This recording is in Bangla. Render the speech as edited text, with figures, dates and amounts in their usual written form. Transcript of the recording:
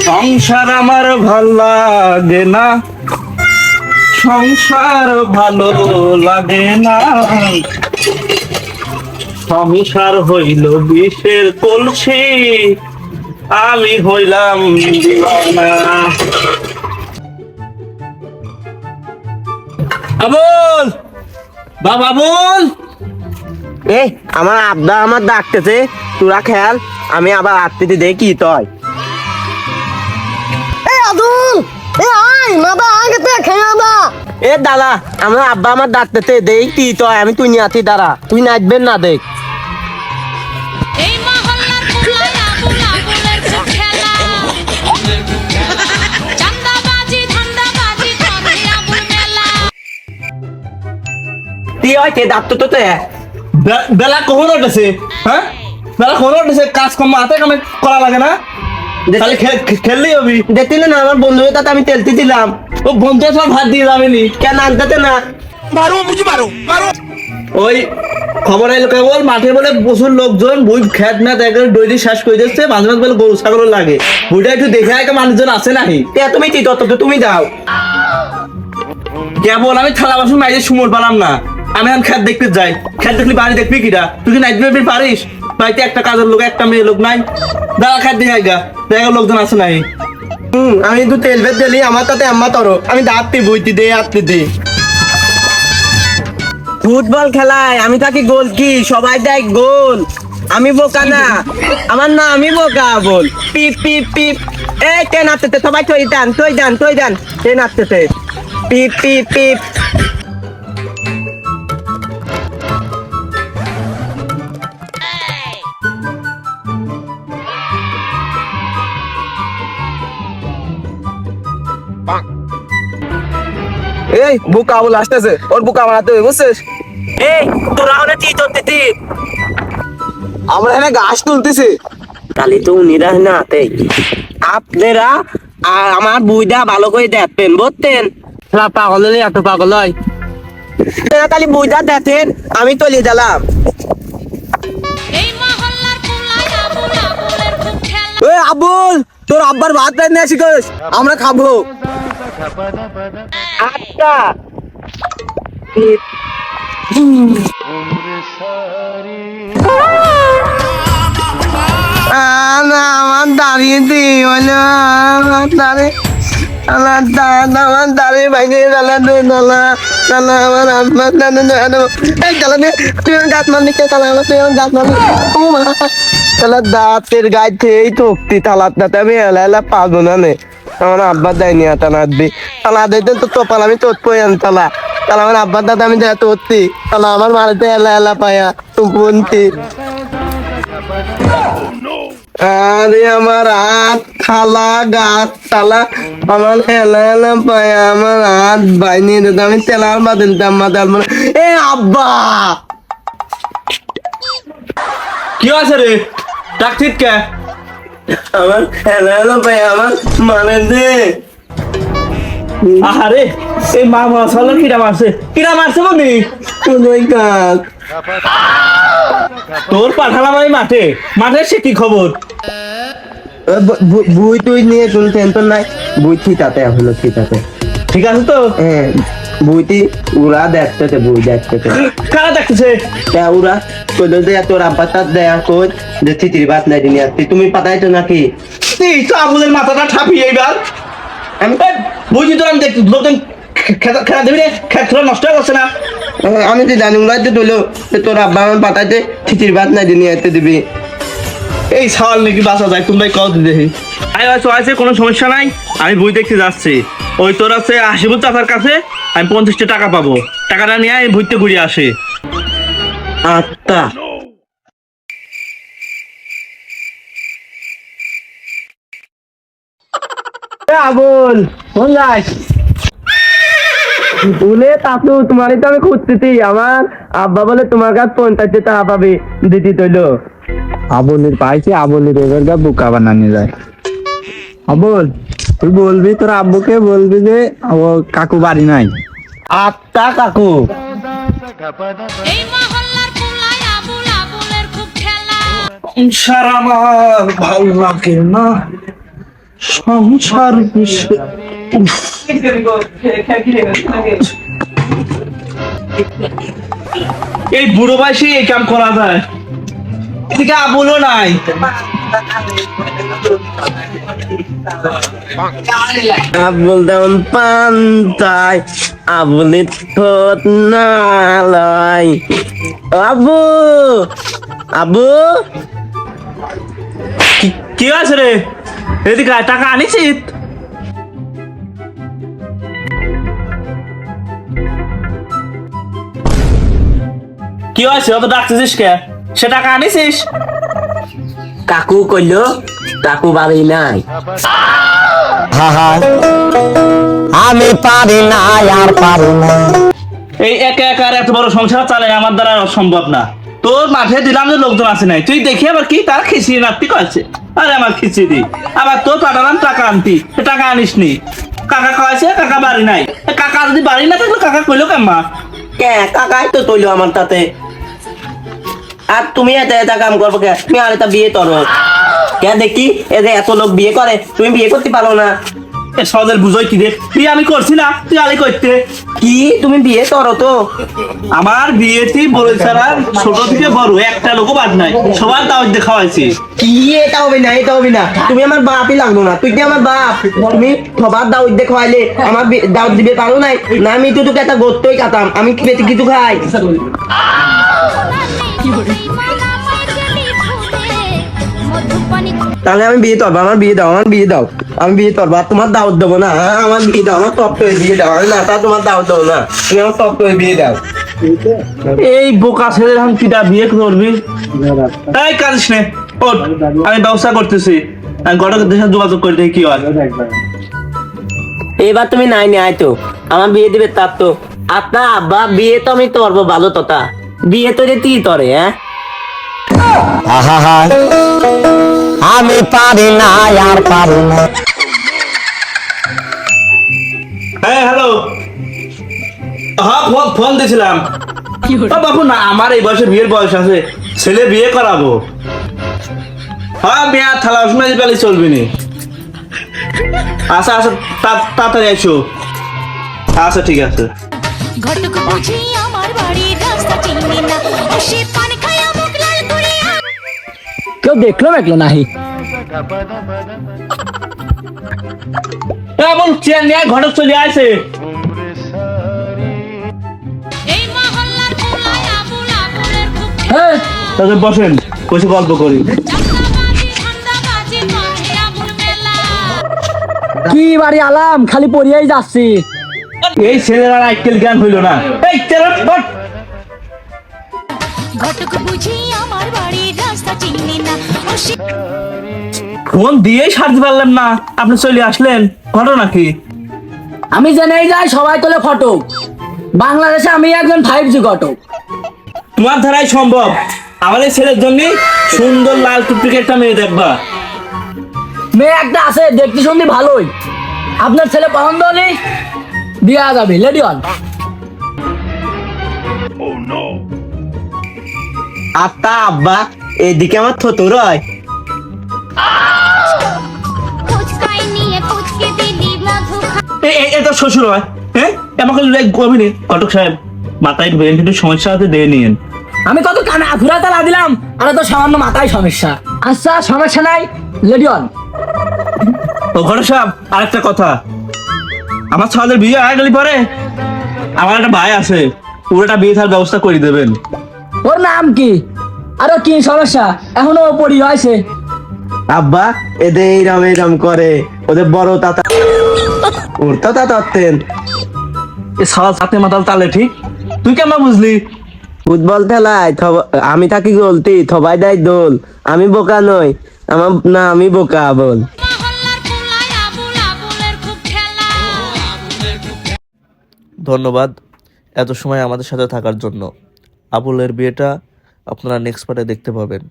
সংসার আমার ভাল লাগে না, সংসার ভালো লাগে না, সংসার হইল বিষের কলসি, আমি হইলাম দিওয়ানা। আবুল, বাবা আবুল, এ আমার আব্বা আমার ডাকতেছে, তোরা খেয়াল, আমি আবার আত্মীয় দেখি তয়। এ দাদা, আমার আব্বা আমার ডাকতেছে, দেখি তয়, আমি তুই নিয়াতি দাঁড়া, তুই নাচবেন না দেখ। তুই হয় কে ডাকতো তো বেলা কখন উঠেছে? হ্যাঁ, বেলা কখন উঠেছে? কাজ কম হাতে কামে করা লাগে না? তাহলে খেললেই হবি। দেখতে না আমার বন্ধুদের তাতে আমি তেলতে দিলাম, ও বন্ধু সব ভাত দিয়ে যাবেনি কেন আনতে না? ওই খবর এলো কেবল মাঠে বলে প্রচুর লোকজন, বই খেত না দেখে ডৈরি শেষ করে দিচ্ছে, মাঝে মাঝে বলে গরু ছাগল লাগে, বইটা একটু দেখে একটা মানুষজন আছে নাকি? তুমি তুমি যাও কেবল আমি থালা বাসন মাইজে সুমর পালাম না, আমি এখন খেত দেখতে যাই। খেত দেখলি বাড়ি দেখবি কিরা? তুই কি নাইট দেখবি পারিস? বাড়িতে একটা কাজের লোক, একটা মেয়ে লোক নাই, দাঁড়া খেত দেখে গা দেখা লোকজন আছে নাই। আমি তো তেল বেদ দিলি আমার তাতে আম্মা তরো, আমি দাঁড়তে বইতে দে আত্মীয় দে। ফুটবল খেলায় আমি থাকি গোল কি, সবাই দেয় গোল, আমি বোকা না, আমার না আমি বোকা বল। পিপ পিপ পিপ, এই ট্রেন আসতেছে, সবাই তুই যান ট্রেন আসতেছে, পিপ পিপ পিপ। এই বুকা বল আসতেছে, ওর বুকা বানাতে হবে বুঝছিস? এই তোরা ওরা কি করতেছি? আমরা এখানে গাছ তুলতেছি। কালি তো উনিরা না আতে আপনারা আমার বুইদা ভালো করে দেখবেন বুঝতেন? পাগল হলে এত পাগল হয় কালি বুইদা দেখেন, আমি তলিয়ে দিলাম। আবুল, তোর আব্বার ভাত রান্না শিখোস, আমরা খাবো। আচ্ছা আমার দাঁড়িয়ে দিই বলো, আমার দাঁড়িয়ে আমার দাঁড়িয়ে বাইরে দালা দালা দালা আমার আমার এই দালা তুই গাছ মারলি কে তালা তুই গাছ মারলি তাহলে দাঁতের গাইতে এই তোক্তি তালাত দাঁতে আমি এলা এলা পাবো না নে। আমার আব্বার দেয়নি তালা দি তালা দিতেন তো তোপাল আমি তোত পয়ান তালা তাহলে আমার আব্বার দাদা আমি দেয় তোত্তি তাহলে আমার মারিতে এলা এলা পায়া তুপন্তি। আরে আমার হাত খালা গাছ তালা আমার এলা এলা পায়া আমার হাত বাইনি দিতে আমি তেলার বাদিলতাম মাতাল মানে। এ আব্বা কি আছে রে? ডাক ঠিক কে? আমার এলা এলা পায়া আমার মানে দে। আরে এই মা মশালা কিরা মারছে বনি? ওই গাছ তোর পাঠালাম আমি মাঠে মাঠে, সে কি খবর? বুই তুই নিয়ে কোনো টেনশন নাই, বুই ঠিকাতে হলো ঠিকাতে ঠিক আছে তো? হ্যাঁ বুইটি ওরা দেখতেছে, বুই দেখতেছে। কারা দেখতেছে? ওরা তোদের দেয়া তোর আব্বার তার দেয়া কই যে চিঠির বাত নাই দিনি আসছি, তুমি পাঠাইছো নাকি? তুই তো আবুলের মাথাটা ঠাপিয়ে এইবার আমি বুঝি তো, আমি দেখছি লোকজন খেলা দেবি রে, খেলা নষ্ট হয়ে গেছে না? আমি তো জানি ওরা তো তুলো তোর আব্বা আমার পাঠাইতে চিঠির বাত নাই দিনি আসতে দিবি। এই সওয়াল নাকি বাঁচা যায়, তোমরাই কত দেখি। আছে কোনো সমস্যা নাই, আমি বই দেখতে যাচ্ছি। ওই তোর আছে হাসিবুল চাচার কাছে, আমি 50টা টাকা পাবো, টাকাটা নিয়ে আমি ভুইতে ঘুরে আসি। আচ্ছা আবুল কোন যাস? বলে তাতু তোমারই তো আমি খুঁজতেছি, আমার আব্বা বলে তোমার কাছে 50 টাকা পাবে দিদি তৈল। আবুলের পাইছে, আবুলের এবার গা বুকা বানানি যায়। আবুল তুই বলবি তোর আব্বুকে, বলবি যে ও কাকু বাড়ি নাই। আত্মা কাকু সংসার আমার ভাল লাগে না, সংসার এই বুড়ো বয়সে এই কাম করা যায়? এদিকে আবুলও নাই। আবুল দেওয়ান পান্তায় আবুলি ঠোঁট নালাই। আবু আবু কি আছে রে? এদিকে আয়, টাকা আনিছিস? কি হয়েছে? অত ডাকতেছিস কে? সে টাকা আনিছিস? কাকু কইলো কাকু বাড়ি নাই। আমি পারি না আর পারি না। এই একা একা আর এত বড় সংসার চালাই আমার দ্বারা সম্ভব না। তোর মাঠে দিলাম যে লোকজন আছে নাই, তুই দেখি আবার কি তার খিচিয়ে নাতি কয়েছে। আরে আমার খিচিয়ে দি, আবার তোর পাঠালাম টাকা আনতি, টাকা আনিস নি। কাকা কয়েছে কাকা বাড়ি নাই। কাকা যদি বাড়ি না থাকলো কাকা কইলো কেমা? কে কাকাই তো তৈলো আমার তাতে। আর তুমি এত এত কাম করবো কে? তুমি আর এটা বিয়ে করো কে? দেখি এ যে এত লোক বিয়ে করে, তুমি বিয়ে করতে পারো না? সদের বুঝোই কি দেখ, বিয়ে আমি করছি না, তুই আলি করতে। কি তুমি বিয়ে করো তো? আমার বিয়েতে বড় ছাড়া ছোট থেকে বড় একটা লোকও বাদ নাই, সবার দাওয়াত দিয়ে খাওয়াইছি। কি এটা হবে না, এটা হবে না। তুমি আমার বাপই লাগলো না, তুই কি আমার বাপ? তুমি সবার দাওয়াত দিয়ে খাওয়াইলে আমার দাওয়াত দিবে পারো নাই? না আমি তো তোকে একটা গর্তই কাটাম, আমি পেটে কিছু খাই। তাহলে আমি বিয়ে করবো, আমার বিয়ে দাও, আমার বিয়ে দাও, আমি বিয়ে করবো। আর তোমার দাওয়াত দেবো না? হ্যাঁ আমার বিয়ে দাও, আমার টপ করে বিয়ে দাও। না তা তোমার দাওয়াত দেবো না, তুমি আমার টপ করে বিয়ে দাও। এই বোকা ছেলে এখন কিটা বিয়ে করবি? এই কাঁদিস নে, ওঠ, আমি ব্যবস্থা করতেছি। আমি ঘটকের দেশে যোগাযোগ করে দেখি কি হয়। এবার তুমি নাই নি আইতো আমার বিয়ে দিবে তার তো। আপনার আব্বা বিয়ে তো আমি করবো ভালো তথা, বিয়ে তো যে তুই তরে। হ্যাঁ আমি পারি না আর পারি না। হ্যাঁ হ্যালো, হ্যাঁ ফোন দিয়েছিলাম। বাবু না, আমার এই বয়সে বিয়ের বয়স আছে, ছেলে বিয়ে করাবো। হ্যাঁ বিয়া থালা শুনে পেলে চলবি নি। আচ্ছা আচ্ছা, তাড়াতাড়ি এসো। আচ্ছা ঠিক আছে। ঘটক বুঝি আমার বাড়ির রাস্তা চিনি না, সে পান খায়া মুখ লাল করিয়া। কেউ দেখলো নাহি? এমন চেয়ার নিয়ে ঘটক চলে আসে। এই মহল্লার পোলায় আবুল আবুলের খুব হ্যাঁ তাহলে বসেন, কিছু গল্প করি। চান্দাবাজি ধান্দাবাজি করে আবুল মেলা। কি বাড়ি আলাম, খালি পড়িয়াই যাচ্ছি। এই ছেলেরা আইকেল জ্ঞান হইলো না। এই চেরা বট। ঘটক বুঝি আমার বাড়ির রাস্তা চিনি না, সে ফোন দিয়েই সারতে পারলাম না, আপনি চলে আসলেন, ঘটনা কি? আমি জেনেই যাই সবাই তোলে ফটো। বাংলাদেশে আমি একজন 5G ঘটক। তোমার ধারাই সম্ভব? আমাদের ছেলের জন্য সুন্দর লাল টুকটুকে একটা মেয়ে দেখবা। মেয়ে একটা আছে, দেখতে শুনতে ভালোই। আপনার ছেলে পছন্দ হলে বিয়া যাবে, লেডি অন। আত্মা আব্বা এদিকে আমার থতর হয়। ফুচকাই নিয়ে ফুচকে দিলি মধু খা। এ তো শ্বশুর হয়। হ্যাঁ আমাকে গভীরে ঘটক সাহেব মাথায় ব্রেন সমস্যা আছে, দিয়ে নিয়েন। আমি কত কানা ঘুরা তালা দিলাম, আর তো সামান্য মাথায় সমস্যা। আচ্ছা সমস্যা নাই, লেডি অন। ও ঘটক সাহেব আরেকটা কথা, আমার ছেলেদের বিয়ে হয়ে গেলে পরে আমার একটা ভাই আছে, পুরোটা বিয়ে থার ব্যবস্থা করে দেবেন। ওর নাম কি? আরো কি সমস্যা? এখনো পড়ি হয়েছে। আব্বা এদের এইরম এইরম করে, ওদের বড় তাতা ওর তো তাতেন। এ সারা সাথে মাতাল তালে ঠিক, তুই কেমন বুঝলি? ফুটবল খেলায় আমি থাকি গলতি, থবাই দেয় দোল। আমি বোকা নই, আমার না আমি বোকা বল। মহল্লার পোলায় আবুল আবুলের খুব খেলা। ধন্যবাদ এত সময় আমাদের সাথে থাকার জন্য। আবুলের বিয়েটা আপনারা নেক্সট পার্টে দেখতে পাবেন।